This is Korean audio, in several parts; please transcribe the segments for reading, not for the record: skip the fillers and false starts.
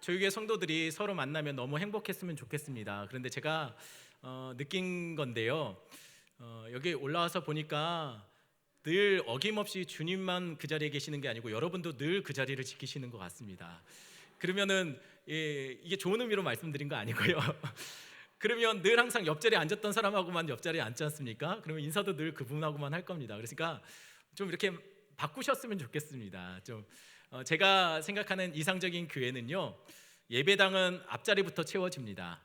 저희 교회 성도들이 서로 만나면 너무 행복했으면 좋겠습니다. 그런데 제가 느낀 건데요. 여기 올라와서 보니까 늘 어김없이 주님만 그 자리에 계시는 게 아니고 여러분도 늘 그 자리를 지키시는 것 같습니다. 그러면은 이게 좋은 의미로 말씀드린 거 아니고요. 그러면 늘 항상 옆자리에 앉았던 사람하고만 옆자리에 앉지 않습니까? 그러면 인사도 늘 그분하고만 할 겁니다. 그러니까 좀 이렇게 바꾸셨으면 좋겠습니다. 좀 제가 생각하는 이상적인 교회는요, 예배당은 앞자리부터 채워집니다.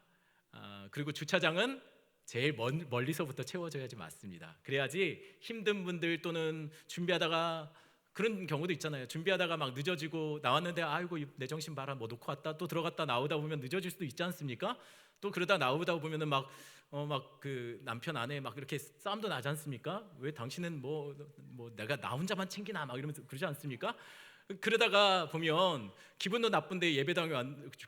그리고 주차장은 제일 멀리서부터 채워져야지 맞습니다. 그래야지 힘든 분들 또는 준비하다가 그런 경우도 있잖아요. 준비하다가 막 늦어지고 나왔는데 아이고 내 정신 봐라 뭐 놓고 왔다 또 들어갔다 나오다 보면 늦어질 수도 있지 않습니까? 또 그러다 나오다 보면은 막 그 남편 아내 막 이렇게 싸움도 나지 않습니까? 왜 당신은 뭐 내가 나 혼자만 챙기나 막 이러면서 그러지 않습니까? 그러다가 보면 기분도 나쁜데 예배당에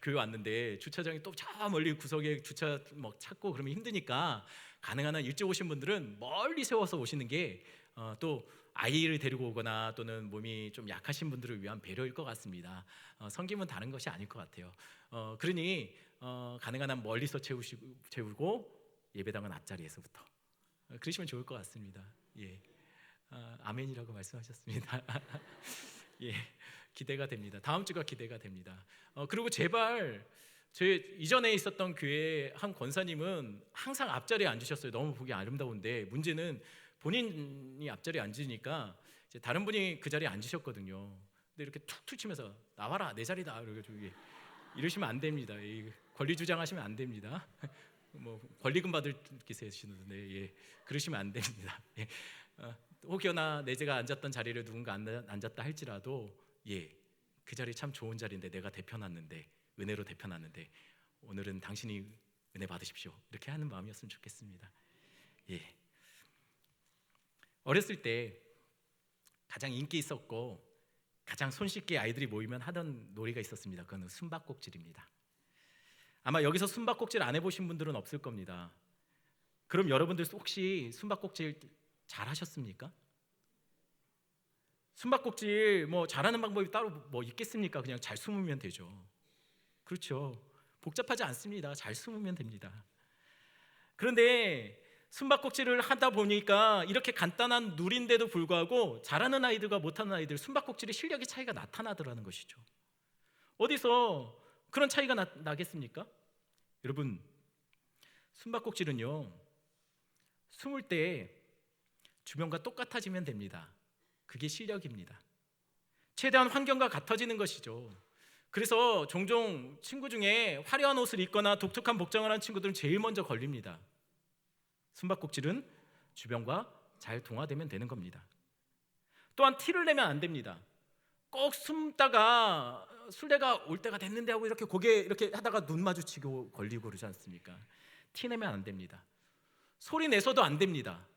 교회 왔는데 주차장이 또 저 멀리 구석에 주차 막 찾고 그러면 힘드니까 가능한 한 일찍 오신 분들은 멀리 세워서 오시는 게 또 아이를 데리고 오거나 또는 몸이 좀 약하신 분들을 위한 배려일 것 같습니다. 성김은 다른 것이 아닐 것 같아요. 그러니 가능한 한 멀리서 채우고 예배당은 앞자리에서부터 그러시면 좋을 것 같습니다. 예, 아멘이라고 말씀하셨습니다. 예, 기대가 됩니다. 다음 주가 기대가 됩니다. 그리고 제발 제 이전에 있었던 교회 한 권사님은 항상 앞자리에 앉으셨어요. 너무 보기 아름다운데 문제는 본인이 앞자리에 앉으니까 이제 다른 분이 그 자리에 앉으셨거든요. 근데 이렇게 툭툭 치면서 나와라 내 자리다 이러시면 안 됩니다. 권리 주장하시면 안 됩니다. 뭐 권리금 받을 기세시는데 예, 그러시면 안 됩니다. 예. 혹여나 내가 앉았던 자리를 누군가 앉았다 할지라도 그 자리 참 좋은 자리인데 내가 대표놨는데 은혜로 대표놨는데 오늘은 당신이 은혜 받으십시오 이렇게 하는 마음이었으면 좋겠습니다. 예. 어렸을 때 가장 인기 있었고 가장 손쉽게 아이들이 모이면 하던 놀이가 있었습니다. 그건 숨바꼭질입니다. 아마 여기서 숨바꼭질 안 해보신 분들은 없을 겁니다. 그럼 여러분들 혹시 숨바꼭질 잘 하셨습니까? 숨바꼭질 뭐 잘하는 방법이 따로 뭐 있겠습니까? 그냥 잘 숨으면 되죠. 그렇죠. 복잡하지 않습니다. 잘 숨으면 됩니다. 그런데 숨바꼭질을 하다 보니까 이렇게 간단한 놀인데도 불구하고 잘하는 아이들과 못하는 아이들 숨바꼭질의 실력의 차이가 나타나더라는 것이죠. 어디서 그런 차이가 나겠습니까? 여러분, 숨바꼭질은요 숨을 때 주변과 똑같아지면 됩니다. 그게 실력입니다. 최대한 환경과 같아지는 것이죠. 그래서 종종 친구 중에 화려한 옷을 입거나 독특한 복장을 한 친구들은 제일 먼저 걸립니다. 숨바꼭질은 주변과 잘 동화되면 되는 겁니다. 또한 티를 내면 안 됩니다. 꼭 숨다가 술래가 올 때가 됐는데 하고 이렇게 고개 이렇게 하다가 눈 마주치고 걸리고 그러지 않습니까? 티 내면 안 됩니다. 소리 내서도 안 됩니다.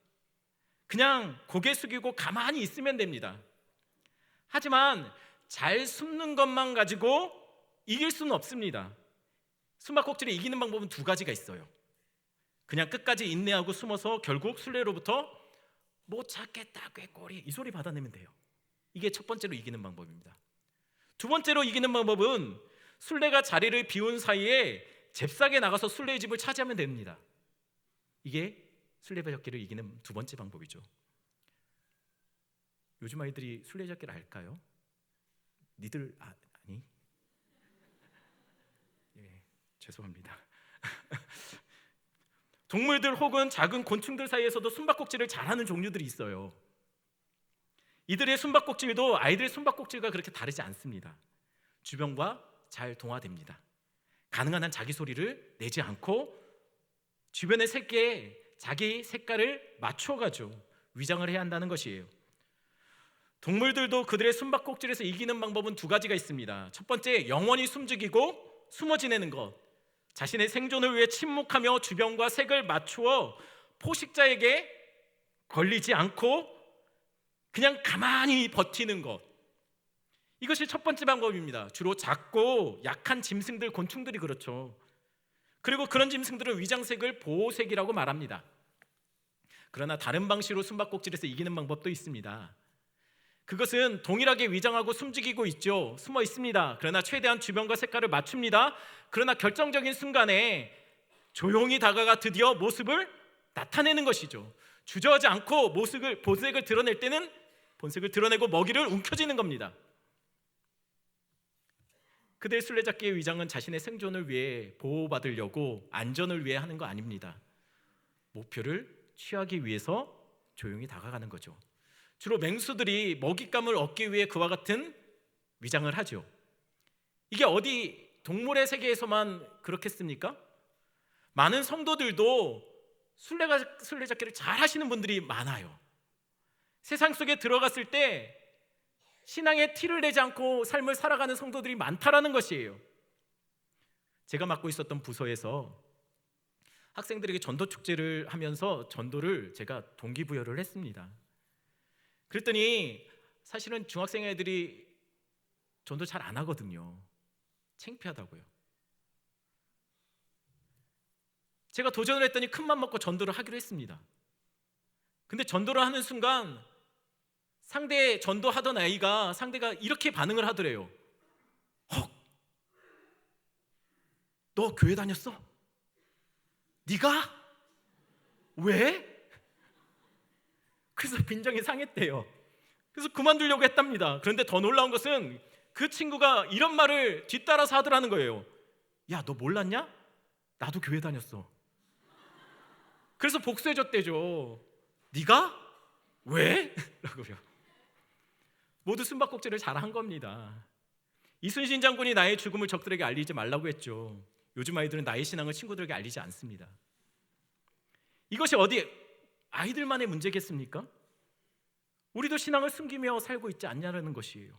그냥 고개 숙이고 가만히 있으면 됩니다. 하지만 잘 숨는 것만 가지고 이길 수는 없습니다. 숨바꼭질을 이기는 방법은 두 가지가 있어요. 그냥 끝까지 인내하고 숨어서 결국 술래로부터 못 찾겠다 꾀꼬리 이 소리 받아내면 돼요. 이게 첫 번째로 이기는 방법입니다. 두 번째로 이기는 방법은 술래가 자리를 비운 사이에 잽싸게 나가서 술래의 집을 차지하면 됩니다. 이게 술래잡기를 이기는 두 번째 방법이죠. 요즘 아이들이 술래잡기를 알까요? 니들 아니? 예, 죄송합니다. 동물들 혹은 작은 곤충들 사이에서도 숨바꼭질을 잘하는 종류들이 있어요. 이들의 숨바꼭질도 아이들의 숨바꼭질과 그렇게 다르지 않습니다. 주변과 잘 동화됩니다. 가능한 한 자기 소리를 내지 않고 주변의 색계에 자기 색깔을 맞춰가죠. 위장을 해야 한다는 것이에요. 동물들도 그들의 숨바꼭질에서 이기는 방법은 두 가지가 있습니다. 첫 번째, 영원히 숨죽이고 숨어 지내는 것. 자신의 생존을 위해 침묵하며 주변과 색을 맞추어 포식자에게 걸리지 않고 그냥 가만히 버티는 것. 이것이 첫 번째 방법입니다. 주로 작고 약한 짐승들, 곤충들이 그렇죠. 그리고 그런 짐승들은 위장색을 보호색이라고 말합니다. 그러나 다른 방식으로 숨바꼭질에서 이기는 방법도 있습니다. 그것은 동일하게 위장하고 숨지기고 있죠. 숨어 있습니다. 그러나 최대한 주변과 색깔을 맞춥니다. 그러나 결정적인 순간에 조용히 다가가 드디어 모습을 나타내는 것이죠. 주저하지 않고 본색을 드러낼 때는 본색을 드러내고 먹이를 움켜쥐는 겁니다. 그들의 술래잡기의 위장은 자신의 생존을 위해 보호받으려고 안전을 위해 하는 거 아닙니다. 목표를 취하기 위해서 조용히 다가가는 거죠. 주로 맹수들이 먹잇감을 얻기 위해 그와 같은 위장을 하죠. 이게 어디 동물의 세계에서만 그렇겠습니까? 많은 성도들도 술래잡기를 잘 하시는 분들이 많아요. 세상 속에 들어갔을 때 신앙에 티를 내지 않고 삶을 살아가는 성도들이 많다라는 것이에요. 제가 맡고 있었던 부서에서 학생들에게 전도 축제를 하면서 전도를 제가 동기부여를 했습니다. 그랬더니 사실은 중학생 애들이 전도 잘 안 하거든요. 창피하다고요. 제가 도전을 했더니 큰맘 먹고 전도를 하기로 했습니다. 근데 전도를 하는 순간 상대 전도하던 아이가 상대가 이렇게 반응을 하더래요. 헉, 너 교회 다녔어? 네가? 왜? 그래서 빈정이 상했대요. 그래서 그만두려고 했답니다. 그런데 더 놀라운 것은 그 친구가 이런 말을 뒤따라서 하더라는 거예요. 야, 너 몰랐냐? 나도 교회 다녔어. 그래서 복수해줬대죠. 네가? 왜? 라고요. 모두 숨바꼭질을 잘한 겁니다. 이순신 장군이 나의 죽음을 적들에게 알리지 말라고 했죠. 요즘 아이들은 나의 신앙을 친구들에게 알리지 않습니다. 이것이 어디 아이들만의 문제겠습니까? 우리도 신앙을 숨기며 살고 있지 않냐는 것이에요.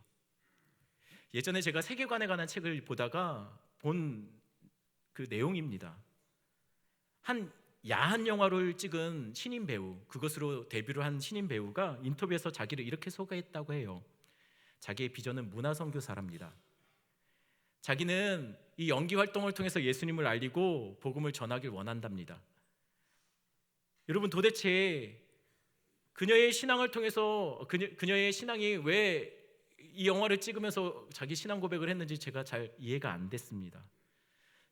예전에 제가 세계관에 관한 책을 보다가 본 그 내용입니다. 한 야한 영화를 찍은 신인 배우, 그것으로 데뷔를 한 신인 배우가 인터뷰에서 자기를 이렇게 소개했다고 해요. 자기의 비전은 문화선교사랍니다. 자기는 이 연기 활동을 통해서 예수님을 알리고 복음을 전하길 원한답니다. 여러분, 도대체 그녀의 신앙을 통해서 그녀의 신앙이 왜 이 영화를 찍으면서 자기 신앙 고백을 했는지 제가 잘 이해가 안 됐습니다.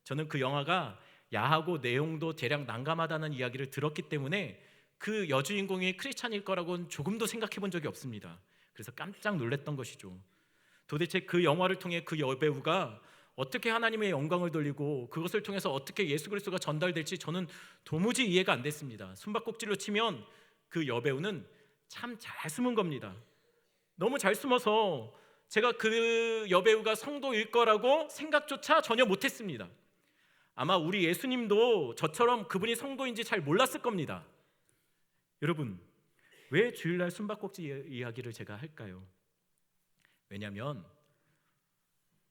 저는 그 영화가 야하고 내용도 대략 난감하다는 이야기를 들었기 때문에 그 여주인공이 크리스찬일 거라고는 조금도 생각해 본 적이 없습니다. 그래서 깜짝 놀랐던 것이죠. 도대체 그 영화를 통해 그 여배우가 어떻게 하나님의 영광을 돌리고 그것을 통해서 어떻게 예수 그리스도가 전달될지 저는 도무지 이해가 안 됐습니다. 숨바꼭질로 치면 그 여배우는 참 잘 숨은 겁니다. 너무 잘 숨어서 제가 그 여배우가 성도일 거라고 생각조차 전혀 못했습니다. 아마 우리 예수님도 저처럼 그분이 성도인지 잘 몰랐을 겁니다. 여러분, 왜 주일날 숨바꼭질 이야기를 제가 할까요? 왜냐하면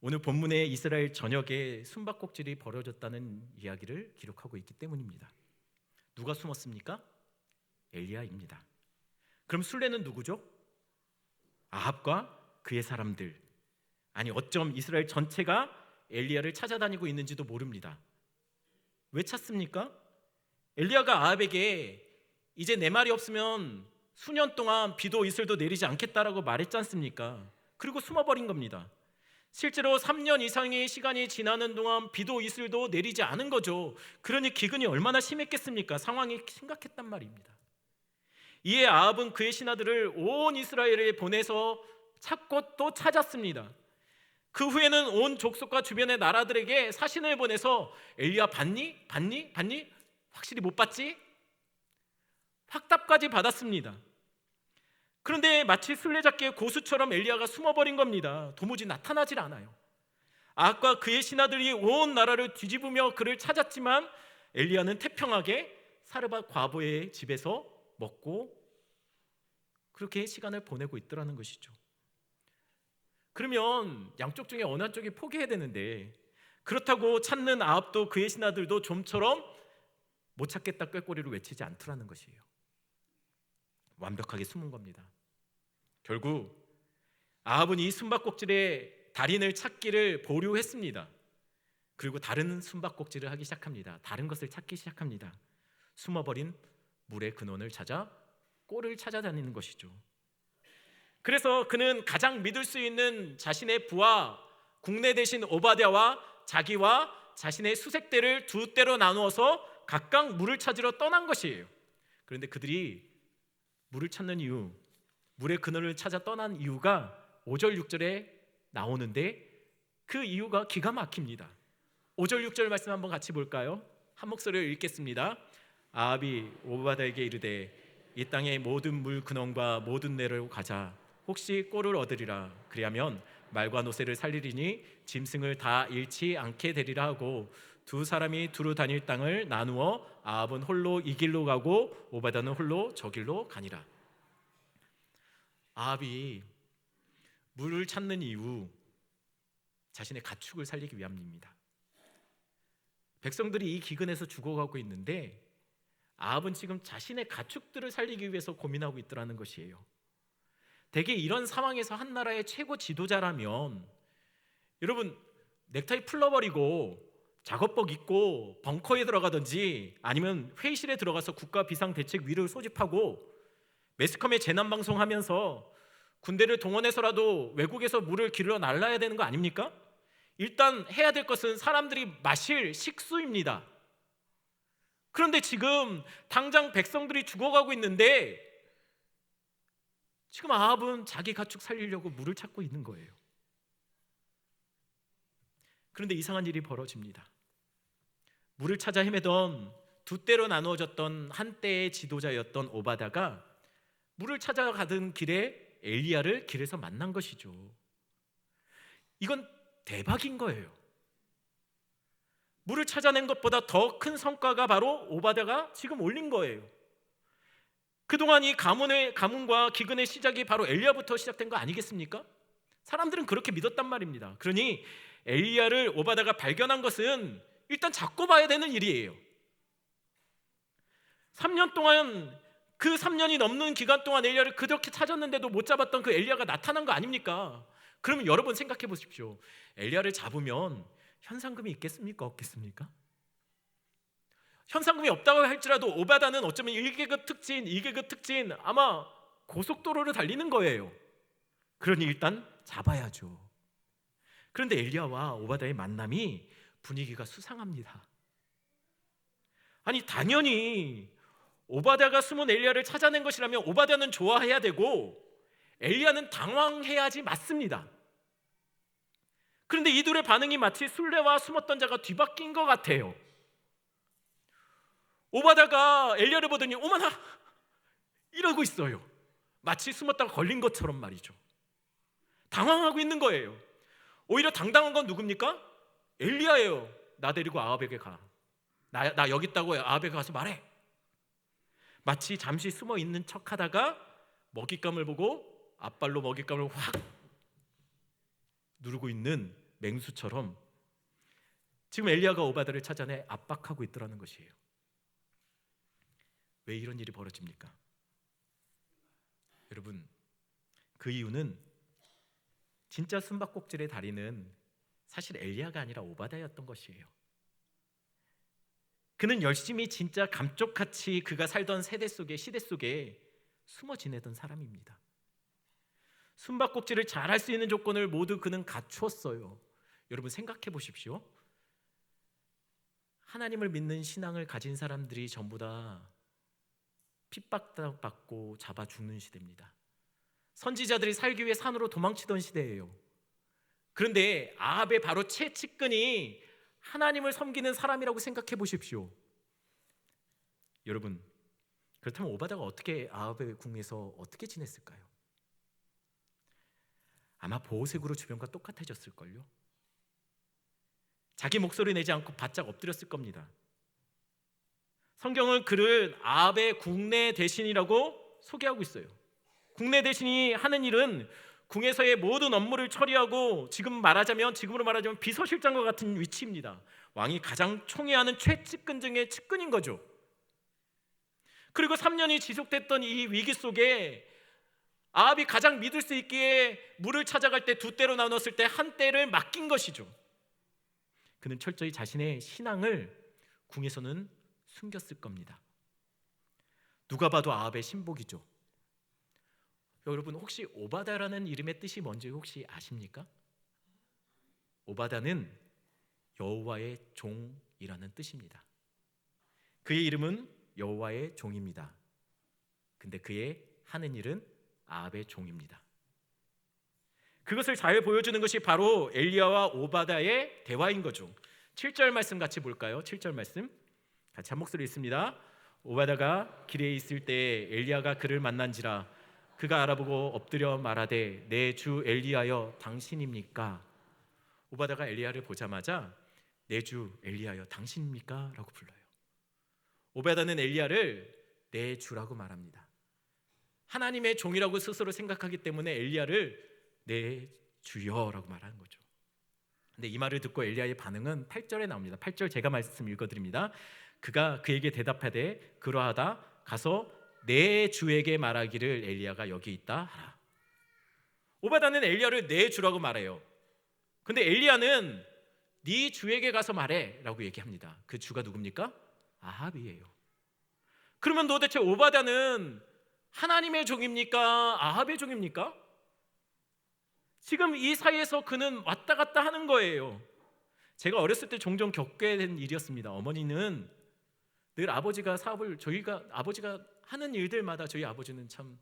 오늘 본문에 이스라엘 전역에 숨바꼭질이 벌어졌다는 이야기를 기록하고 있기 때문입니다. 누가 숨었습니까? 엘리야입니다. 그럼 술래는 누구죠? 아합과 그의 사람들. 아니, 어쩜 이스라엘 전체가 엘리야를 찾아다니고 있는지도 모릅니다. 왜 찾습니까? 엘리야가 아합에게 이제 내 말이 없으면 수년 동안 비도 이슬도 내리지 않겠다라고 말했지 않습니까? 그리고 숨어버린 겁니다. 실제로 3년 이상의 시간이 지나는 동안 비도 이슬도 내리지 않은 거죠. 그러니 기근이 얼마나 심했겠습니까? 상황이 심각했단 말입니다. 이에 아합은 그의 신하들을 온 이스라엘에 보내서 찾고 또 찾았습니다. 그 후에는 온 족속과 주변의 나라들에게 사신을 보내서 엘리야 봤니? 봤니? 봤니? 확실히 못 봤지? 확답까지 받았습니다. 그런데 마치 술래잡기의 고수처럼 엘리야가 숨어버린 겁니다. 도무지 나타나질 않아요. 아합과 그의 신하들이 온 나라를 뒤집으며 그를 찾았지만 엘리야는 태평하게 사르밧 과부의 집에서 먹고 그렇게 시간을 보내고 있더라는 것이죠. 그러면 양쪽 중에 어느 한쪽이 포기해야 되는데, 그렇다고 찾는 아합도 그의 신하들도 좀처럼 못 찾겠다 꾀꼬리를 외치지 않더라는 것이에요. 완벽하게 숨은 겁니다. 결국 아합은 이 숨바꼭질의 달인을 찾기를 보류했습니다. 그리고 다른 숨바꼭질을 하기 시작합니다. 다른 것을 찾기 시작합니다. 숨어버린 물의 근원을 찾아 꼴을 찾아다니는 것이죠. 그래서 그는 가장 믿을 수 있는 자신의 부하 국내 대신 오바댜와 자기와 자신의 수색대를 두 대로 나누어서 각각 물을 찾으러 떠난 것이에요. 그런데 그들이 물을 찾는 이유, 물의 근원을 찾아 떠난 이유가 5절 6절에 나오는데 그 이유가 기가 막힙니다. 5절 6절 말씀 한번 같이 볼까요? 한 목소리로 읽겠습니다. 아합이 오바댜에게 이르되 이 땅의 모든 물 근원과 모든 내로 가자. 혹시 꼴을 얻으리라. 그리하면 말과 노새를 살리리니 짐승을 다 잃지 않게 되리라 하고 두 사람이 두루 다닐 땅을 나누어 아합은 홀로 이 길로 가고 오바댜는 홀로 저 길로 가니라. 아합이 물을 찾는 이유, 자신의 가축을 살리기 위함입니다. 백성들이 이 기근에서 죽어가고 있는데 아합은 지금 자신의 가축들을 살리기 위해서 고민하고 있더라는 것이에요. 대개 이런 상황에서 한 나라의 최고 지도자라면 여러분 넥타이 풀러버리고 작업복 입고 벙커에 들어가든지 아니면 회의실에 들어가서 국가 비상대책위를 소집하고 매스컴에 재난방송하면서 군대를 동원해서라도 외국에서 물을 길러 날라야 되는 거 아닙니까? 일단 해야 될 것은 사람들이 마실 식수입니다. 그런데 지금 당장 백성들이 죽어가고 있는데 지금 아합은 자기 가축 살리려고 물을 찾고 있는 거예요. 그런데 이상한 일이 벌어집니다. 물을 찾아 헤매던 두 때로 나누어졌던 한때의 지도자였던 오바댜가 물을 찾아가던 길에 엘리야를 길에서 만난 것이죠. 이건 대박인 거예요. 물을 찾아낸 것보다 더 큰 성과가 바로 오바댜가 지금 올린 거예요. 그동안 이 가문과 기근의 시작이 바로 엘리야부터 시작된 거 아니겠습니까? 사람들은 그렇게 믿었단 말입니다. 그러니 엘리야를 오바댜가 발견한 것은 일단 잡고 봐야 되는 일이에요. 3년 동안 그 3년이 넘는 기간 동안 엘리야를 그렇게 찾았는데도 못 잡았던 그 엘리야가 나타난 거 아닙니까? 그러면 여러분 생각해 보십시오. 엘리야를 잡으면 현상금이 있겠습니까? 없겠습니까? 현상금이 없다고 할지라도 오바댜는 어쩌면 1계급 특진, 2계급 특진 아마 고속도로를 달리는 거예요. 그러니 일단 잡아야죠. 그런데 엘리야와 오바댜의 만남이 분위기가 수상합니다. 아니 당연히 오바댜가 숨은 엘리야를 찾아낸 것이라면 오바댜는 좋아해야 되고 엘리야는 당황해야지 맞습니다. 그런데 이 둘의 반응이 마치 술래와 숨었던 자가 뒤바뀐 것 같아요. 오바댜가 엘리야를 보더니 어머나 이러고 있어요. 마치 숨었다가 걸린 것처럼 말이죠. 당황하고 있는 거예요. 오히려 당당한 건 누굽니까? 엘리야예요. 나 데리고 아합에게 가. 나 여기 있다고 아합에게 가서 말해. 마치 잠시 숨어 있는 척하다가 먹잇감을 보고 앞발로 먹잇감을 확 누르고 있는 맹수처럼 지금 엘리야가 오바댜를 찾아내 압박하고 있더라는 것이에요. 왜 이런 일이 벌어집니까? 여러분, 그 이유는 진짜 숨바꼭질의 달인은 사실 엘리야가 아니라 오바댜였던 것이에요. 그는 열심히 진짜 감쪽같이 그가 살던 시대 속에 숨어 지내던 사람입니다. 숨바꼭질을 잘할 수 있는 조건을 모두 그는 갖추었어요. 여러분 생각해 보십시오. 하나님을 믿는 신앙을 가진 사람들이 전부 다 핍박받고 잡아 죽는 시대입니다. 선지자들이 살기 위해 산으로 도망치던 시대예요. 그런데 아합의 바로 최측근이 하나님을 섬기는 사람이라고 생각해 보십시오. 여러분, 그렇다면 오바댜가 어떻게 아합의 궁에서 어떻게 지냈을까요? 아마 보호색으로 주변과 똑같아졌을걸요. 자기 목소리 내지 않고 바짝 엎드렸을 겁니다. 성경은 그를 아합의 국내 대신이라고 소개하고 있어요. 국내 대신이 하는 일은 궁에서의 모든 업무를 처리하고 지금으로 말하자면 비서실장과 같은 위치입니다. 왕이 가장 총애하는 최측근 중의 측근인 거죠. 그리고 3년이 지속됐던 이 위기 속에 아합이 가장 믿을 수 있기에 물을 찾아갈 때 두 때로 나눴을 때 한 때를 맡긴 것이죠. 그는 철저히 자신의 신앙을 궁에서는 숨겼을 겁니다. 누가 봐도 아합의 신복이죠. 여러분 혹시 오바다라는 이름의 뜻이 뭔지 혹시 아십니까? 오바다는 여호와의 종이라는 뜻입니다. 그의 이름은 여호와의 종입니다. 근데 그의 하는 일은 아합의 종입니다. 그것을 잘 보여주는 것이 바로 엘리야와 오바다의 대화인 거죠. 7절 말씀 같이 볼까요? 7절 말씀 같이 한 목소리 읽습니다. 오바다가 길에 있을 때 엘리야가 그를 만난지라 그가 알아보고 엎드려 말하되 내 주 엘리야여 당신입니까? 오바다가 엘리야를 보자마자 내 주 엘리야여 당신입니까? 라고 불러요. 오바다는 엘리야를 내 주라고 말합니다. 하나님의 종이라고 스스로 생각하기 때문에 엘리야를 내 주여라고 말하는 거죠. 근데 이 말을 듣고 엘리야의 반응은 8절에 나옵니다. 8절 제가 말씀 읽어드립니다. 그가 그에게 대답하되 그러하다 가서 내 주에게 말하기를 엘리야가 여기 있다 하라. 오바다는 엘리야를 내 주라고 말해요. 근데 엘리야는 네 주에게 가서 말해 라고 얘기합니다. 그 주가 누굽니까? 아합이에요. 그러면 도대체 오바다는 하나님의 종입니까? 아합의 종입니까? 지금 이 사이에서 그는 왔다 갔다 하는 거예요. 제가 어렸을 때 종종 겪게 된 일이었습니다. 어머니는 늘 아버지가 사업을 아버지가 하는 일들마다 저희 아버지는 참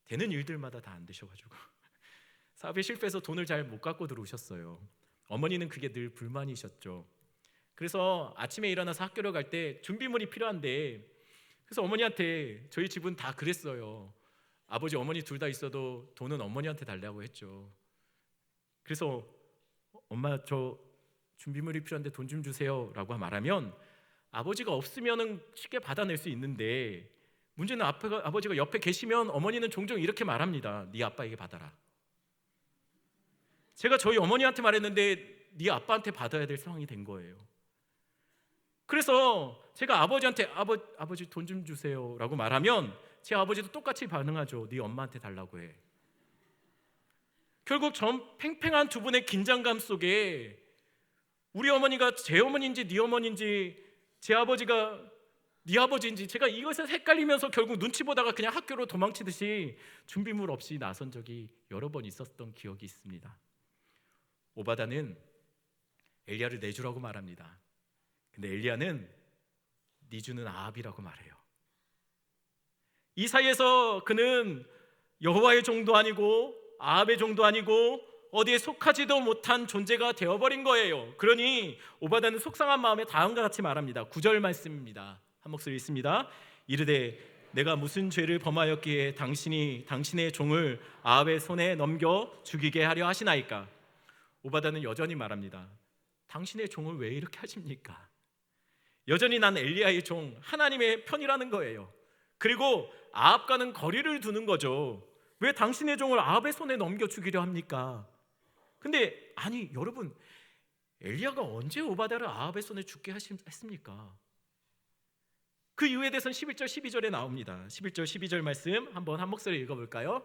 되는 일들마다 다 안 되셔가지고 사업에 실패해서 돈을 잘 못 갖고 들어오셨어요. 어머니는 그게 늘 불만이셨죠. 그래서 아침에 일어나서 학교를 갈 때 준비물이 필요한데 그래서 어머니한테 저희 집은 다 그랬어요. 아버지 어머니 둘 다 있어도 돈은 어머니한테 달라고 했죠. 그래서 엄마 저 준비물이 필요한데 돈 좀 주세요 라고 말하면 아버지가 없으면 쉽게 받아낼 수 있는데 문제는 아버지가 옆에 계시면 어머니는 종종 이렇게 말합니다. 네 아빠에게 받아라. 제가 저희 어머니한테 말했는데 네 아빠한테 받아야 될 상황이 된 거예요. 그래서 제가 아버지한테 아버지 돈 좀 주세요 라고 말하면 제 아버지도 똑같이 반응하죠. 네 엄마한테 달라고 해. 결국 전 팽팽한 두 분의 긴장감 속에 우리 어머니가 제 어머니인지 네 어머니인지 제 아버지가 네 아버지인지 제가 이것에 헷갈리면서 결국 눈치 보다가 그냥 학교로 도망치듯이 준비물 없이 나선 적이 여러 번 있었던 기억이 있습니다. 오바다는 엘리야를 내 주라고 말합니다. 근데 엘리야는 네 주는 아합이라고 말해요. 이 사이에서 그는 여호와의 종도 아니고 아합의 종도 아니고 어디에 속하지도 못한 존재가 되어버린 거예요. 그러니 오바다는 속상한 마음에 다음과 같이 말합니다. 9절 말씀입니다. 한 목소리 있습니다. 이르되 내가 무슨 죄를 범하였기에 당신이 당신의 종을 아합의 손에 넘겨 죽이게 하려 하시나이까? 오바다는 여전히 말합니다. 당신의 종을 왜 이렇게 하십니까? 여전히 난 엘리야의 종 하나님의 편이라는 거예요. 그리고 아합과는 거리를 두는 거죠. 왜 당신의 종을 아합의 손에 넘겨 죽이려 합니까? 근데 아니 여러분 엘리야가 언제 오바다를 아합의 손에 죽게 했습니까? 그 이유에 대해서는 11절 12절에 나옵니다. 11절 12절 말씀 한번 한 목소리 읽어볼까요?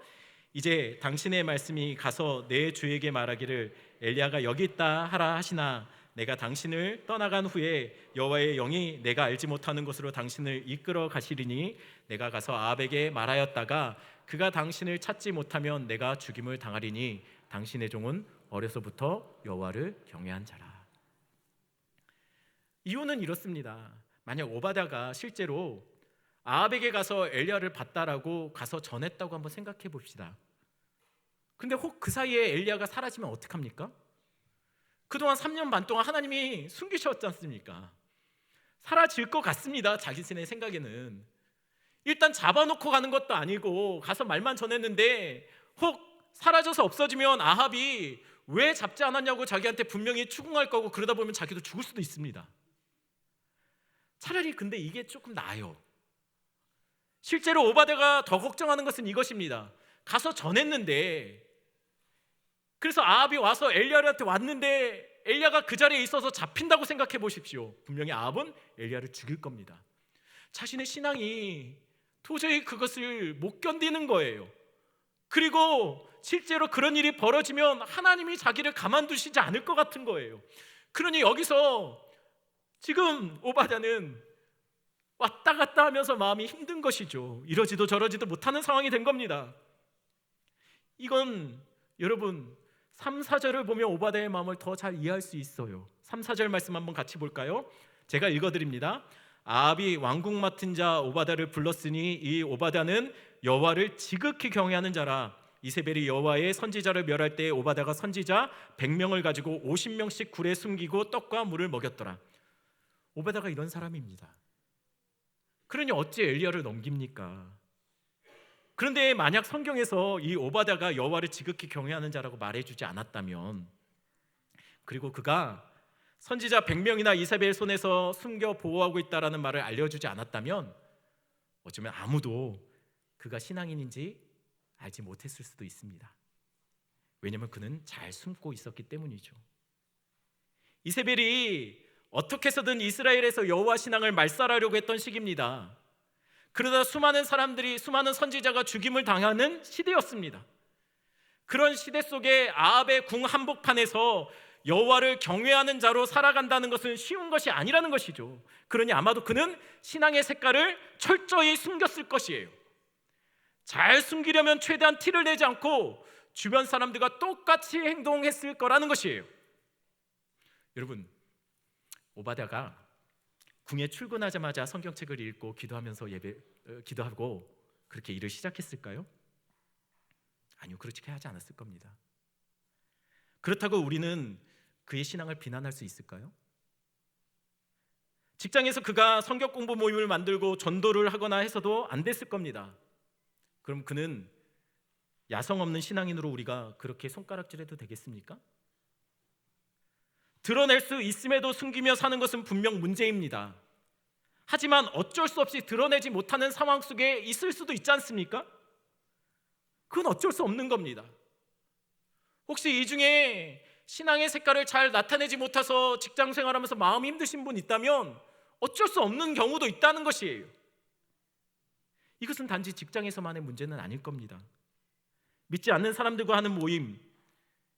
이제 당신의 말씀이 가서 내 주에게 말하기를 엘리야가 여기 있다 하라 하시나 내가 당신을 떠나간 후에 여호와의 영이 내가 알지 못하는 곳으로 당신을 이끌어 가시리니 내가 가서 아합에게 말하였다가 그가 당신을 찾지 못하면 내가 죽임을 당하리니 당신의 종은 어려서부터 여호와를 경외한 자라. 이유는 이렇습니다. 만약 오바다가 실제로 아합에게 가서 엘리야를 봤다라고 가서 전했다고 한번 생각해 봅시다. 근데 혹 그 사이에 엘리야가 사라지면 어떡합니까? 그동안 3년 반 동안 하나님이 숨기셨지 않습니까? 사라질 것 같습니다. 자신의 생각에는. 일단 잡아놓고 가는 것도 아니고 가서 말만 전했는데 혹 사라져서 없어지면 아합이 왜 잡지 않았냐고 자기한테 분명히 추궁할 거고 그러다 보면 자기도 죽을 수도 있습니다. 차라리 근데 이게 조금 나아요. 실제로 오바다가 더 걱정하는 것은 이것입니다. 가서 전했는데 그래서 아합이 와서 엘리야한테 왔는데 엘리야가 그 자리에 있어서 잡힌다고 생각해 보십시오. 분명히 아합은 엘리야를 죽일 겁니다. 자신의 신앙이 도저히 그것을 못 견디는 거예요. 그리고 실제로 그런 일이 벌어지면 하나님이 자기를 가만두시지 않을 것 같은 거예요. 그러니 여기서 지금 오바다는 왔다 갔다 하면서 마음이 힘든 것이죠. 이러지도 저러지도 못하는 상황이 된 겁니다. 이건 여러분 3, 4절을 보면 오바댜의 마음을 더 잘 이해할 수 있어요. 3, 4절 말씀 한번 같이 볼까요? 제가 읽어드립니다. 아합이 왕궁 맡은 자 오바댜를 불렀으니 이 오바댜는 여호와를 지극히 경외하는 자라. 이세벨이 여호와의 선지자를 멸할 때 오바댜가 선지자 100명을 가지고 50명씩 굴에 숨기고 떡과 물을 먹였더라. 오바댜가 이런 사람입니다. 그러니 어찌 엘리야를 넘깁니까? 그런데 만약 성경에서 이 오바댜가 여호와를 지극히 경외하는 자라고 말해주지 않았다면, 그리고 그가 선지자 100명이나 이세벨 손에서 숨겨 보호하고 있다라는 말을 알려주지 않았다면 어쩌면 아무도 그가 신앙인인지 알지 못했을 수도 있습니다. 왜냐하면 그는 잘 숨고 있었기 때문이죠. 이세벨이 어떻게 해서든 이스라엘에서 여호와 신앙을 말살하려고 했던 시기입니다. 그러다 수많은 선지자가 죽임을 당하는 시대였습니다. 그런 시대 속에 아합의 궁 한복판에서 여호와를 경외하는 자로 살아간다는 것은 쉬운 것이 아니라는 것이죠. 그러니 아마도 그는 신앙의 색깔을 철저히 숨겼을 것이에요. 잘 숨기려면 최대한 티를 내지 않고 주변 사람들과 똑같이 행동했을 거라는 것이에요. 여러분, 오바댜가 궁에 출근하자마자 성경책을 읽고 기도하고 그렇게 일을 시작했을까요? 아니요, 그렇게 하지 않았을 겁니다. 그렇다고 우리는 그의 신앙을 비난할 수 있을까요? 직장에서 그가 성경 공부 모임을 만들고 전도를 하거나 해서도 안 됐을 겁니다. 그럼 그는 야성 없는 신앙인으로 우리가 그렇게 손가락질해도 되겠습니까? 드러낼 수 있음에도 숨기며 사는 것은 분명 문제입니다. 하지만 어쩔 수 없이 드러내지 못하는 상황 속에 있을 수도 있지 않습니까? 그건 어쩔 수 없는 겁니다. 혹시 이 중에 신앙의 색깔을 잘 나타내지 못해서 직장 생활하면서 마음이 힘드신 분 있다면 어쩔 수 없는 경우도 있다는 것이에요. 이것은 단지 직장에서만의 문제는 아닐 겁니다. 믿지 않는 사람들과 하는 모임,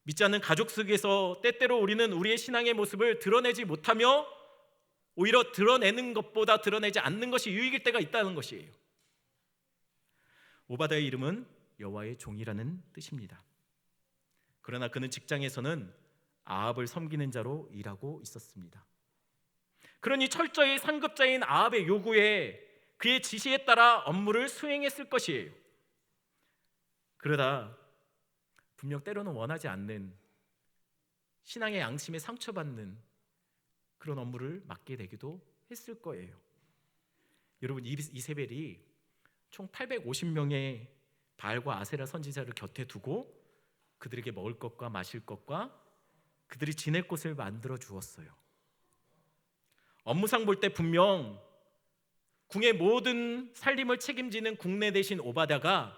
믿지 않는 가족 속에서 때때로 우리는 우리의 신앙의 모습을 드러내지 못하며 오히려 드러내는 것보다 드러내지 않는 것이 유익일 때가 있다는 것이에요. 오바댜의 이름은 여호와의 종이라는 뜻입니다. 그러나 그는 직장에서는 아합을 섬기는 자로 일하고 있었습니다. 그러니 철저히 상급자인 아합의 요구에 그의 지시에 따라 업무를 수행했을 것이에요. 그러다 분명 때로는 원하지 않는 신앙의 양심에 상처받는 그런 업무를 맡게 되기도 했을 거예요. 여러분, 이세벨이 총 850명의 바알과 아세라 선지자를 곁에 두고 그들에게 먹을 것과 마실 것과 그들이 지낼 곳을 만들어 주었어요. 업무상 볼 때 분명 궁의 모든 살림을 책임지는 국내 대신 오바댜가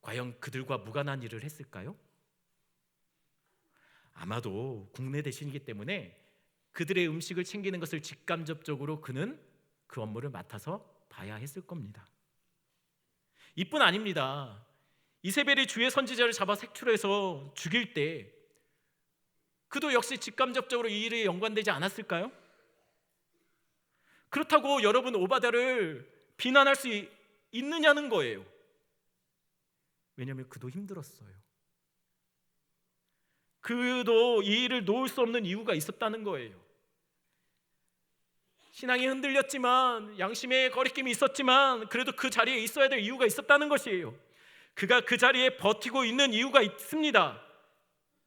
과연 그들과 무관한 일을 했을까요? 아마도 국내 대신이기 때문에 그들의 음식을 챙기는 것을 직간접적으로 그는 그 업무를 맡아서 봐야 했을 겁니다. 이뿐 아닙니다. 이세벨이 주의 선지자를 잡아 색출해서 죽일 때 그도 역시 직간접적으로 이 일에 연관되지 않았을까요? 그렇다고 여러분 오바댜를 비난할 수 있느냐는 거예요. 왜냐하면 그도 힘들었어요. 그도 이 일을 놓을 수 없는 이유가 있었다는 거예요. 신앙이 흔들렸지만, 양심의 거리낌이 있었지만 그래도 그 자리에 있어야 될 이유가 있었다는 것이에요. 그가 그 자리에 버티고 있는 이유가 있습니다.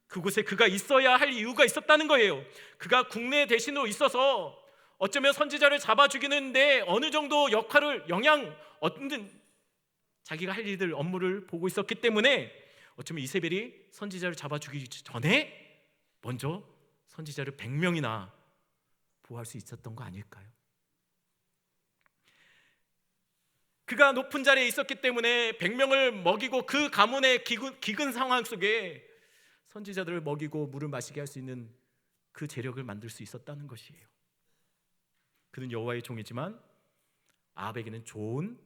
그곳에 그가 있어야 할 이유가 있었다는 거예요. 그가 국내 대신으로 있어서 어쩌면 선지자를 잡아 죽이는데 어느 정도 영향 얻는 자기가 할 일들 업무를 보고 있었기 때문에 어쩌면 이세벨이 선지자를 잡아 죽이기 전에 먼저 선지자를 100명이나 보호할 수 있었던 거 아닐까요? 그가 높은 자리에 있었기 때문에 100명을 먹이고 그 가문의 기근 상황 속에 선지자들을 먹이고 물을 마시게 할 수 있는 그 재력을 만들 수 있었다는 것이에요. 그는 여호와의 종이지만 아합에게는 좋은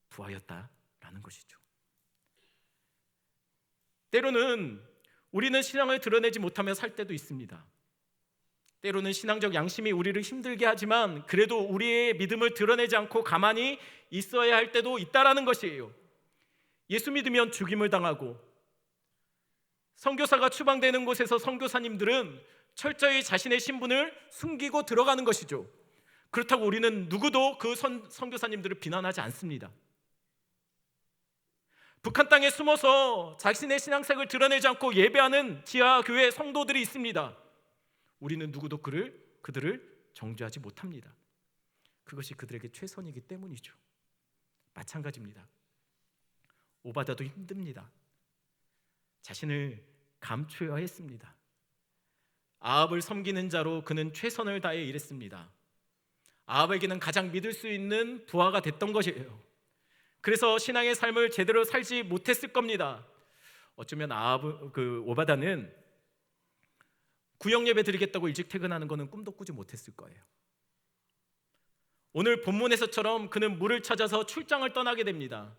부하였다라는 것이죠. 때로는 우리는 신앙을 드러내지 못하며 살 때도 있습니다. 때로는 신앙적 양심이 우리를 힘들게 하지만 그래도 우리의 믿음을 드러내지 않고 가만히 있어야 할 때도 있다라는 것이에요. 예수 믿으면 죽임을 당하고, 선교사가 추방되는 곳에서 선교사님들은 철저히 자신의 신분을 숨기고 들어가는 것이죠. 그렇다고 우리는 누구도 그 선교사님들을 비난하지 않습니다. 북한 땅에 숨어서 자신의 신앙색을 드러내지 않고 예배하는 지하교회 성도들이 있습니다. 우리는 누구도 그들을 정죄하지 못합니다. 그것이 그들에게 최선이기 때문이죠. 마찬가지입니다. 오바다도 힘듭니다. 자신을 감추어야 했습니다. 아합을 섬기는 자로 그는 최선을 다해 일했습니다. 아합에게는 가장 믿을 수 있는 부하가 됐던 것이에요. 그래서 신앙의 삶을 제대로 살지 못했을 겁니다. 어쩌면 오바다는 구역 예배 드리겠다고 일찍 퇴근하는 것은 꿈도 꾸지 못했을 거예요. 오늘 본문에서처럼 그는 물을 찾아서 출장을 떠나게 됩니다.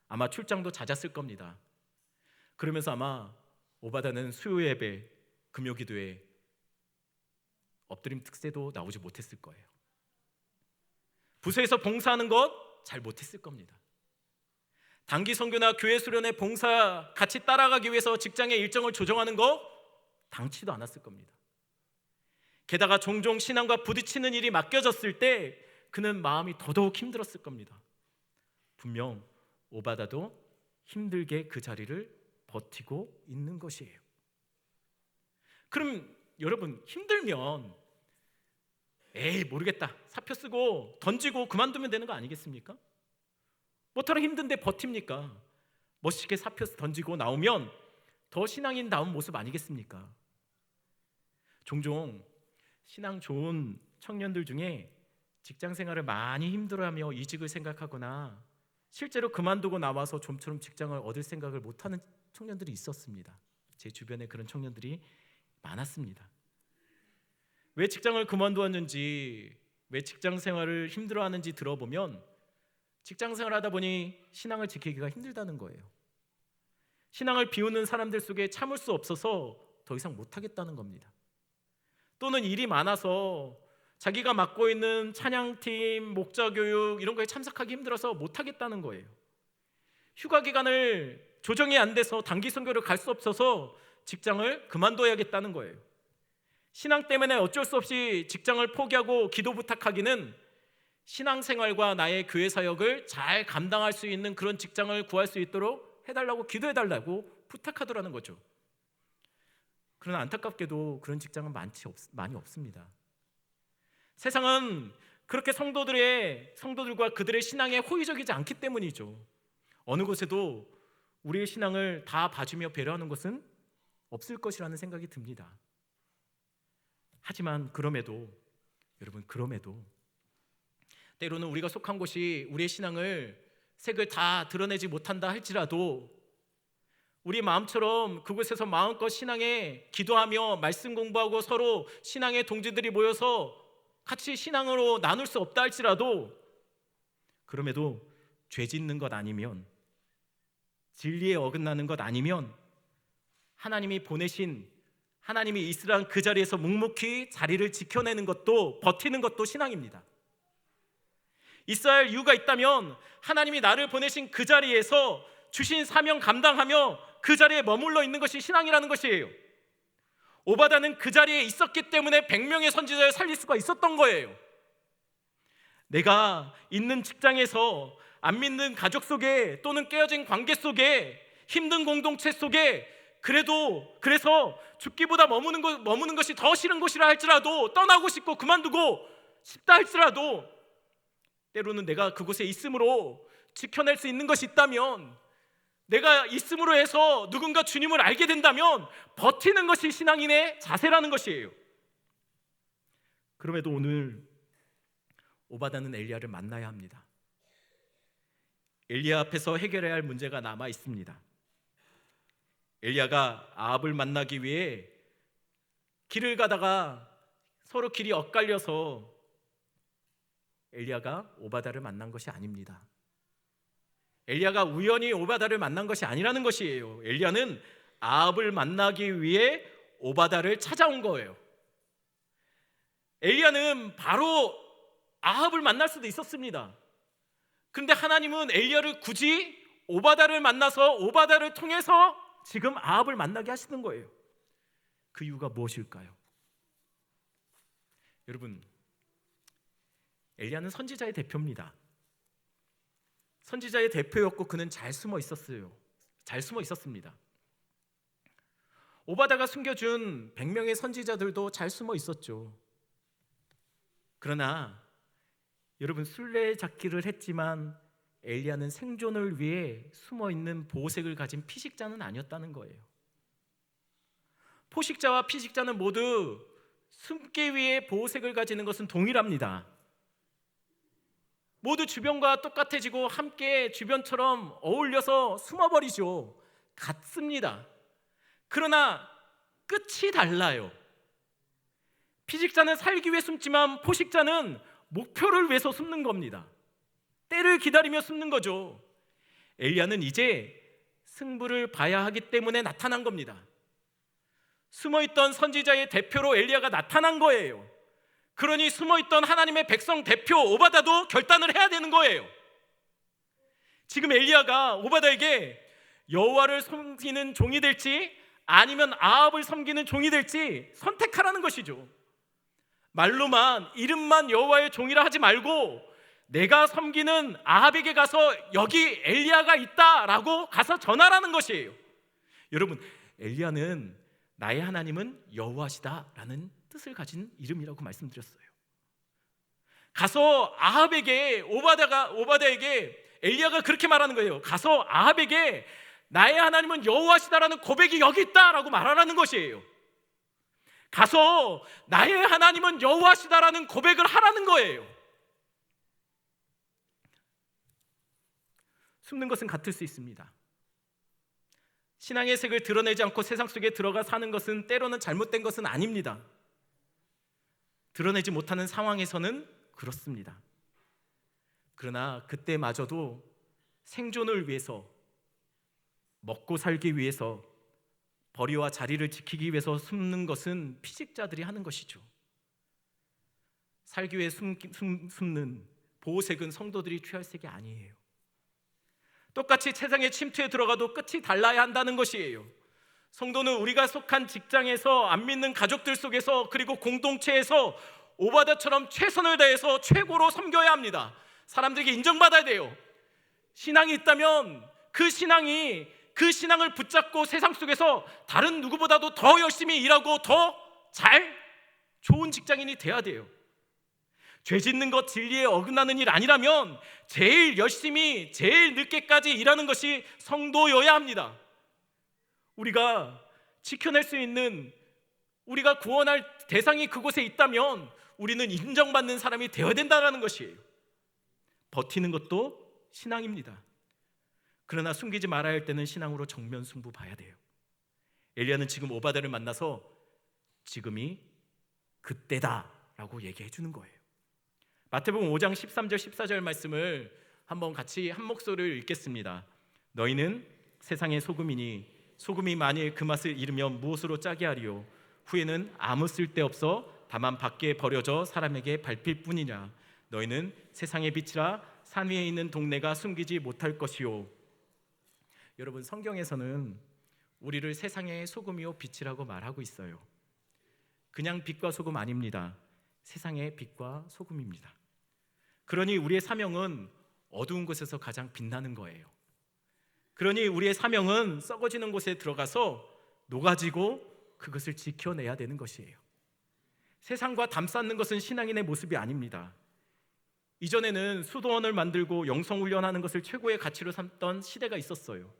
아마 출장도 잦았을 겁니다. 그러면서 아마 오바다는 수요 예배, 금요 기도에 엎드림 특세도 나오지 못했을 거예요. 부서에서 봉사하는 것 잘 못했을 겁니다. 단기 선교나 교회 수련회 봉사 같이 따라가기 위해서 직장의 일정을 조정하는 거 당치도 않았을 겁니다. 게다가 종종 신앙과 부딪히는 일이 맡겨졌을 때 그는 마음이 더더욱 힘들었을 겁니다. 분명 오바다도 힘들게 그 자리를 버티고 있는 것이에요. 그럼 여러분, 힘들면 에이 모르겠다, 사표 쓰고 던지고 그만두면 되는 거 아니겠습니까? 뭐처럼 힘든데 버팁니까? 멋있게 사표 던지고 나오면 더 신앙인다운 모습 아니겠습니까? 종종 신앙 좋은 청년들 중에 직장 생활을 많이 힘들어하며 이직을 생각하거나 실제로 그만두고 나와서 좀처럼 직장을 얻을 생각을 못하는 청년들이 있었습니다. 제 주변에 그런 청년들이 많았습니다. 왜 직장을 그만두었는지, 왜 직장 생활을 힘들어하는지 들어보면 직장 생활하다 보니 신앙을 지키기가 힘들다는 거예요. 신앙을 비우는 사람들 속에 참을 수 없어서 더 이상 못하겠다는 겁니다. 또는 일이 많아서 자기가 맡고 있는 찬양팀, 목자교육 이런 거에 참석하기 힘들어서 못하겠다는 거예요. 휴가 기간을 조정이 안 돼서 단기 선교를 갈 수 없어서 직장을 그만둬야겠다는 거예요. 신앙 때문에 어쩔 수 없이 직장을 포기하고 기도 부탁하기는 신앙생활과 나의 교회 사역을 잘 감당할 수 있는 그런 직장을 구할 수 있도록 해달라고, 기도해달라고 부탁하더라는 거죠. 그러나 안타깝게도 그런 직장은 많이 없습니다. 세상은 그렇게 성도들과 그들의 신앙에 호의적이지 않기 때문이죠. 어느 곳에도 우리의 신앙을 다 봐주며 배려하는 것은 없을 것이라는 생각이 듭니다. 하지만 그럼에도 때로는 우리가 속한 곳이 우리의 신앙을 색을 다 드러내지 못한다 할지라도 우리 마음처럼 그곳에서 마음껏 신앙에 기도하며 말씀 공부하고 서로 신앙의 동지들이 모여서 같이 신앙으로 나눌 수 없다 할지라도 그럼에도 죄 짓는 것 아니면, 진리에 어긋나는 것 아니면 하나님이 보내신, 하나님이 있으란 그 자리에서 묵묵히 자리를 지켜내는 것도, 버티는 것도 신앙입니다. 있어야 할 이유가 있다면 하나님이 나를 보내신 그 자리에서 주신 사명 감당하며 그 자리에 머물러 있는 것이 신앙이라는 것이에요. 오바다는 그 자리에 있었기 때문에 100명의 선지자를 살릴 수가 있었던 거예요. 내가 있는 직장에서, 안 믿는 가족 속에, 또는 깨어진 관계 속에, 힘든 공동체 속에 그래서 죽기보다 머무는 것이 더 싫은 곳이라 할지라도, 떠나고 싶고 그만두고 싶다 할지라도 때로는 내가 그곳에 있음으로 지켜낼 수 있는 것이 있다면, 내가 있음으로 해서 누군가 주님을 알게 된다면 버티는 것이 신앙인의 자세라는 것이에요. 그럼에도 오늘 오바다는 엘리야를 만나야 합니다. 엘리야 앞에서 해결해야 할 문제가 남아 있습니다. 엘리야가 아합을 만나기 위해 길을 가다가 서로 길이 엇갈려서 엘리야가 오바다를 만난 것이 아닙니다. 엘리야가 우연히 오바다를 만난 것이 아니라는 것이에요. 엘리야는 아합을 만나기 위해 오바다를 찾아온 거예요. 엘리야는 바로 아합을 만날 수도 있었습니다. 그런데 하나님은 엘리야를 굳이 오바다를 만나서 오바다를 통해서 지금 아합을 만나게 하시는 거예요. 그 이유가 무엇일까요? 여러분, 엘리야는 선지자의 대표입니다. 선지자의 대표였고 그는 잘 숨어 있었어요. 잘 숨어 있었습니다. 오바다가 숨겨준 100명의 선지자들도 잘 숨어 있었죠. 그러나 여러분, 술래잡기를 했지만 엘리야는 생존을 위해 숨어있는 보호색을 가진 피식자는 아니었다는 거예요. 포식자와 피식자는 모두 숨기 위해 보호색을 가지는 것은 동일합니다. 모두 주변과 똑같아지고 함께 주변처럼 어울려서 숨어버리죠. 같습니다. 그러나 끝이 달라요. 피식자는 살기 위해 숨지만 포식자는 목표를 위해서 숨는 겁니다. 때를 기다리며 숨는 거죠. 엘리야는 이제 승부를 봐야 하기 때문에 나타난 겁니다. 숨어있던 선지자의 대표로 엘리야가 나타난 거예요. 그러니 숨어있던 하나님의 백성 대표 오바다도 결단을 해야 되는 거예요. 지금 엘리야가 오바다에게 여호와를 섬기는 종이 될지 아니면 아합을 섬기는 종이 될지 선택하라는 것이죠. 말로만 이름만 여호와의 종이라 하지 말고 내가 섬기는 아합에게 가서 여기 엘리야가 있다라고 가서 전하라는 것이에요. 여러분, 엘리야는 나의 하나님은 여호와시다라는 뜻을 가진 이름이라고 말씀드렸어요. 가서 아합에게 오바다에게 엘리야가 그렇게 말하는 거예요. 가서 아합에게 나의 하나님은 여호와시다라는 고백이 여기 있다라고 말하라는 것이에요. 가서 나의 하나님은 여호와시다라는 고백을 하라는 거예요. 숨는 것은 같을 수 있습니다. 신앙의 색을 드러내지 않고 세상 속에 들어가 사는 것은 때로는 잘못된 것은 아닙니다. 드러내지 못하는 상황에서는 그렇습니다. 그러나 그때마저도 생존을 위해서, 먹고 살기 위해서, 벌이와 자리를 지키기 위해서 숨는 것은 피식자들이 하는 것이죠. 살기 위해 숨는 보호색은 성도들이 취할 색이 아니에요. 똑같이 세상의 침투에 들어가도 끝이 달라야 한다는 것이에요. 성도는 우리가 속한 직장에서, 안 믿는 가족들 속에서, 그리고 공동체에서 오바다처럼 최선을 다해서 최고로 섬겨야 합니다. 사람들에게 인정받아야 돼요. 신앙이 있다면 그 신앙을 붙잡고 세상 속에서 다른 누구보다도 더 열심히 일하고 더 좋은 직장인이 돼야 돼요. 죄 짓는 것, 진리에 어긋나는 일 아니라면 제일 열심히 제일 늦게까지 일하는 것이 성도여야 합니다. 우리가 지켜낼 수 있는, 우리가 구원할 대상이 그곳에 있다면 우리는 인정받는 사람이 되어야 된다는 것이에요. 버티는 것도 신앙입니다. 그러나 숨기지 말아야 할 때는 신앙으로 정면 승부 봐야 돼요. 엘리야는 지금 오바다를 만나서 지금이 그때다라고 얘기해 주는 거예요. 마태복음 5장 13절 14절 말씀을 한번 같이 한 목소리를 읽겠습니다. 너희는 세상의 소금이니 소금이 만일 그 맛을 잃으면 무엇으로 짜게 하리요? 후에는 아무 쓸데없어 다만 밖에 버려져 사람에게 밟힐 뿐이냐. 너희는 세상의 빛이라 산 위에 있는 동네가 숨기지 못할 것이요. 여러분, 성경에서는 우리를 세상의 소금이요 빛이라고 말하고 있어요. 그냥 빛과 소금 아닙니다. 세상의 빛과 소금입니다. 그러니 우리의 사명은 어두운 곳에서 가장 빛나는 거예요. 그러니 우리의 사명은 썩어지는 곳에 들어가서 녹아지고 그것을 지켜내야 되는 것이에요. 세상과 담쌓는 것은 신앙인의 모습이 아닙니다. 이전에는 수도원을 만들고 영성훈련하는 것을 최고의 가치로 삼던 시대가 있었어요.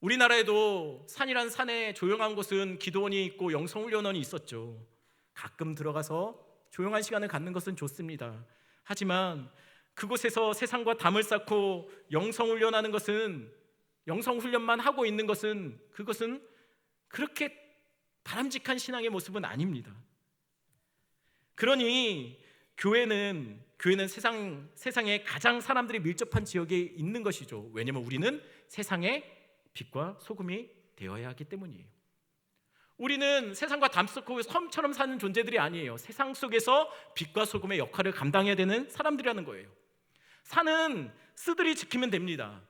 우리나라에도 산이란 산에 조용한 곳은 기도원이 있고 영성훈련원이 있었죠. 가끔 들어가서 조용한 시간을 갖는 것은 좋습니다. 하지만 그곳에서 세상과 담을 쌓고 영성훈련하는 것은, 영성훈련만 하고 있는 것은, 그것은 그렇게 바람직한 신앙의 모습은 아닙니다. 그러니 교회는 세상에 가장 사람들이 밀접한 지역에 있는 것이죠. 왜냐하면 우리는 세상의 빛과 소금이 되어야 하기 때문이에요. 우리는 세상과 담 속의 섬처럼 사는 존재들이 아니에요. 세상 속에서 빛과 소금의 역할을 감당해야 되는 사람들이라는 거예요. 산은 스들이 지키면 됩니다.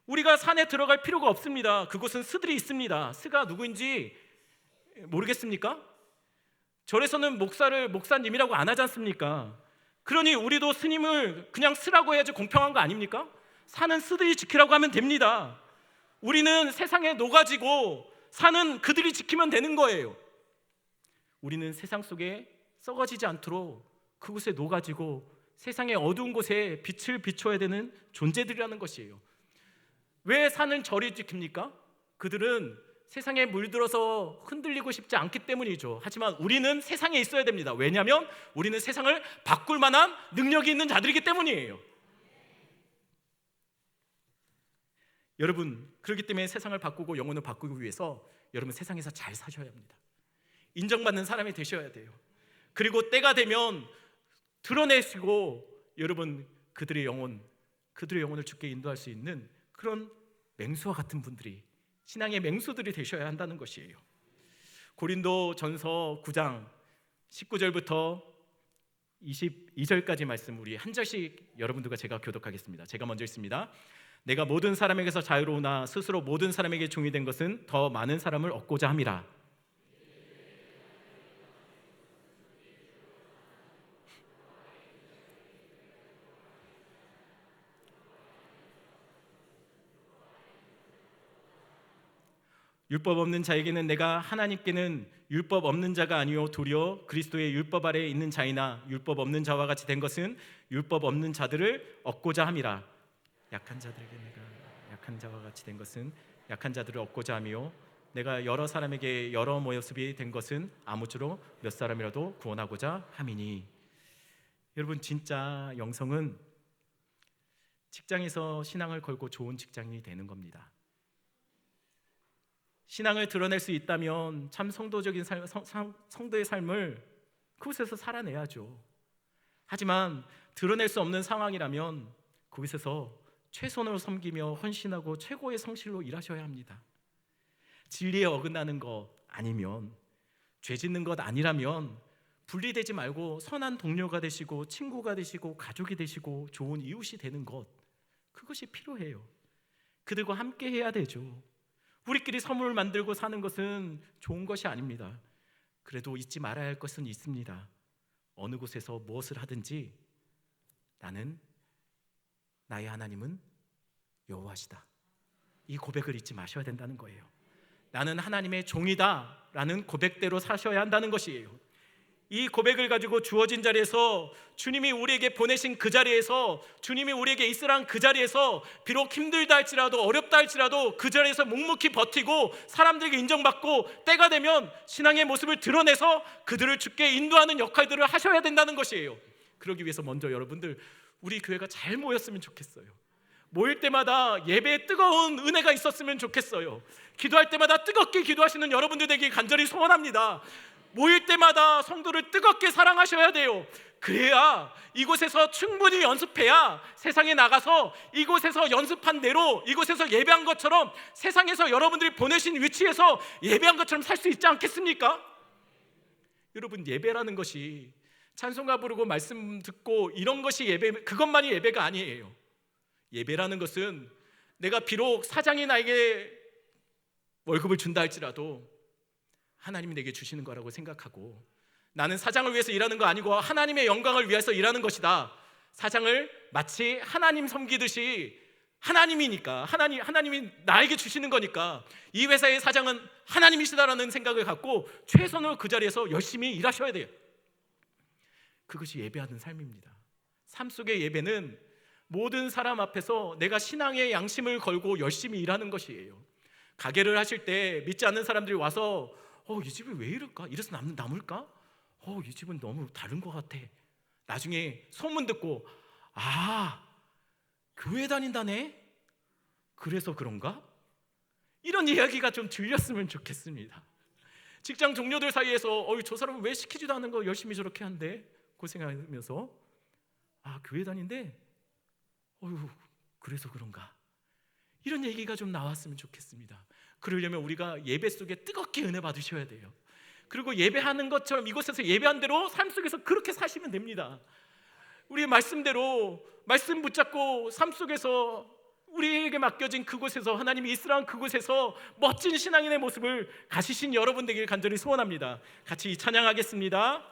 우리가 산에 들어갈 필요가 없습니다. 그곳은 스들이 있습니다. 스가 누구인지 모르겠습니까? 절에서는 목사님이라고 안 하지 않습니까? 그러니 우리도 스님을 그냥 스라고 해야지 공평한 거 아닙니까? 산은 스들이 지키라고 하면 됩니다. 우리는 세상에 녹아지고 산은 그들이 지키면 되는 거예요. 우리는 세상 속에 썩어지지 않도록 그곳에 녹아지고 세상의 어두운 곳에 빛을 비춰야 되는 존재들이라는 것이에요. 왜 산은 절이 지킵니까? 그들은 세상에 물들어서 흔들리고 싶지 않기 때문이죠. 하지만 우리는 세상에 있어야 됩니다. 왜냐하면 우리는 세상을 바꿀 만한 능력이 있는 자들이기 때문이에요. 여러분, 그렇기 때문에 세상을 바꾸고 영혼을 바꾸기 위해서 여러분 세상에서 잘 사셔야 합니다. 인정받는 사람이 되셔야 돼요. 그리고 때가 되면 드러내시고 여러분 그들의 영혼을 주께 인도할 수 있는 그런 맹수와 같은 분들이, 신앙의 맹수들이 되셔야 한다는 것이에요. 고린도전서 9장 19절부터 22절까지 말씀 우리 한 절씩 여러분들과 제가 교독하겠습니다. 제가 먼저 읽습니다. 내가 모든 사람에게서 자유로우나 스스로 모든 사람에게 종이 된 것은 더 많은 사람을 얻고자 함이라. 율법 없는 자에게는 내가 하나님께는 율법 없는 자가 아니요 도리어 그리스도의 율법 아래에 있는 자이나 율법 없는 자와 같이 된 것은 율법 없는 자들을 얻고자 함이라. 약한 자들에게 내가 약한 자와 같이 된 것은 약한 자들을 얻고자 하며 내가 여러 사람에게 여러 모습이 된 것은 아무쪼록 몇 사람이라도 구원하고자 함이니. 여러분, 진짜 영성은 직장에서 신앙을 걸고 좋은 직장인이 되는 겁니다. 신앙을 드러낼 수 있다면 참 성도적인 성도의 삶을 그곳에서 살아내야죠. 하지만 드러낼 수 없는 상황이라면 그곳에서 최선으로 섬기며 헌신하고 최고의 성실로 일하셔야 합니다. 진리에 어긋나는 것 아니면, 죄 짓는 것 아니라면 분리되지 말고 선한 동료가 되시고 친구가 되시고 가족이 되시고 좋은 이웃이 되는 것, 그것이 필요해요. 그들과 함께 해야 되죠. 우리끼리 선물을 만들고 사는 것은 좋은 것이 아닙니다. 그래도 잊지 말아야 할 것은 있습니다. 어느 곳에서 무엇을 하든지 나의 하나님은 여호와시다. 이 고백을 잊지 마셔야 된다는 거예요. 나는 하나님의 종이다 라는 고백대로 사셔야 한다는 것이에요. 이 고백을 가지고 주어진 자리에서, 주님이 우리에게 보내신 그 자리에서, 주님이 우리에게 있으란 그 자리에서 비록 힘들다 할지라도 어렵다 할지라도 그 자리에서 묵묵히 버티고 사람들에게 인정받고 때가 되면 신앙의 모습을 드러내서 그들을 주께 인도하는 역할들을 하셔야 된다는 것이에요. 그러기 위해서 먼저 여러분들, 우리 교회가 잘 모였으면 좋겠어요. 모일 때마다 예배에 뜨거운 은혜가 있었으면 좋겠어요. 기도할 때마다 뜨겁게 기도하시는 여러분들 되길 간절히 소원합니다. 모일 때마다 성도를 뜨겁게 사랑하셔야 돼요. 그래야 이곳에서 충분히 연습해야 세상에 나가서 이곳에서 연습한 대로, 이곳에서 예배한 것처럼 세상에서 여러분들이 보내신 위치에서 예배한 것처럼 살 수 있지 않겠습니까? 여러분, 예배라는 것이 찬송가 부르고 말씀 듣고 이런 것이 예배, 그것만이 예배가 아니에요. 예배라는 것은 내가 비록 사장이 나에게 월급을 준다 할지라도 하나님이 내게 주시는 거라고 생각하고, 나는 사장을 위해서 일하는 거 아니고 하나님의 영광을 위해서 일하는 것이다. 사장을 마치 하나님 섬기듯이, 하나님이니까, 하나님이 나에게 주시는 거니까 이 회사의 사장은 하나님이시다라는 생각을 갖고 최선으로 그 자리에서 열심히 일하셔야 돼요. 그것이 예배하는 삶입니다. 삶 속의 예배는 모든 사람 앞에서 내가 신앙의 양심을 걸고 열심히 일하는 것이에요. 가게를 하실 때 믿지 않는 사람들이 와서 이 집이 왜 이럴까? 이래서 남을까? 이 집은 너무 다른 것 같아. 나중에 소문 듣고 교회 다닌다네? 그래서 그런가? 이런 이야기가 좀 들렸으면 좋겠습니다. 직장 동료들 사이에서 저 사람은 왜 시키지도 않은 거 열심히 저렇게 한대? 고생하면서 교회 다닌대? 그래서 그런가? 이런 얘기가 좀 나왔으면 좋겠습니다. 그러려면 우리가 예배 속에 뜨겁게 은혜 받으셔야 돼요. 그리고 예배하는 것처럼 이곳에서 예배한 대로 삶 속에서 그렇게 사시면 됩니다. 우리의 말씀대로 말씀 붙잡고 삶 속에서 우리에게 맡겨진 그곳에서, 하나님이 이스라엘 그곳에서 멋진 신앙인의 모습을 가지신 여러분 되길 간절히 소원합니다. 같이 찬양하겠습니다.